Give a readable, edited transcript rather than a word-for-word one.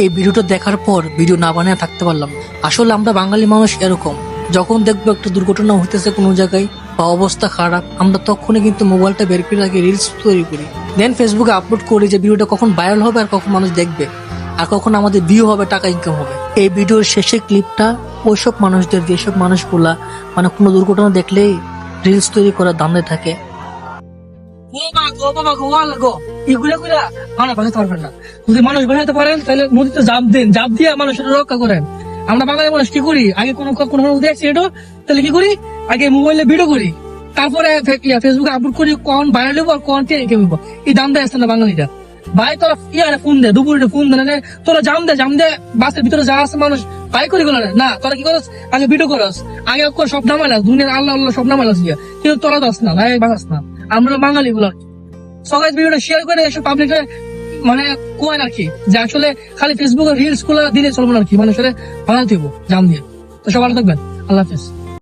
এই ভিডিওটা দেখার পর ভিডিও না বানিয়ে থাকতে পারলাম না। আসলে আমরা বাঙালি মানুষ এরকম, যখন দেখবো একটা দুর্ঘটনা হইতেছে কোনো জায়গায় বা অবস্থা খারাপ, আমরা তখনই কিন্তু মোবাইলটা বের করে রাখি, রিলস তৈরি করি, দেন ফেসবুকে আপলোড করি যে ভিডিওটা কখন ভাইরাল হবে আর কখন মানুষ দেখবে আর কখন আমাদের ভিউ হবে, টাকা ইনকাম হবে। এই ভিডিওর শেষে ক্লিপটা ওইসব মানুষদের, যেসব মানুষগুলা মানে কোনো দুর্ঘটনা দেখলেই রিলস তৈরি করার ধান্দায় থাকে। যদি মানুষ বাঁচাতে পারেন তাহলে নদীতে জাপ দিন, জাপ দিয়ে মানুষের রক্ষা করেন। আমরা বাঙালি মানুষ কি করি, আগে কোনো অ্যাক্সিডেন্ট তাহলে কি করি, আগে মোবাইলে ভিডিও করি, তারপরে ফেসবুকে আপলোড করি, কোন ভাইরাল হবো আর কোন কে হবো, এই দাম দেয় আসছে না বাঙালিটা। ভাই তোরা ফোন দে, দুপুরে ফোন দে, তোরা জাম দে বাসের ভিতরে যা আছে মানুষ ভাই করে গেল না, তোরা কি করস, আগে ভিডিও করস, আগে সব নামাইলাস, দুনিয়ার আল্লাহ আল্লাহ সব নামাইলাস গিয়া, কিন্তু তোরা দাস না ভাই, বাগাস না। আমরা বাঙালি গুলো সবাই ভিডিওটা শেয়ার করে এসব পাবলিক মানে কোয়েন আর কি, যে আসলে খালি ফেসবুকে রিলস গুলো দিলে চলবো না আর কি, মানুষের বানাতে হবো জাম দিয়ে। তো সবাই থাকবেন, আল্লাহ হাফিজ।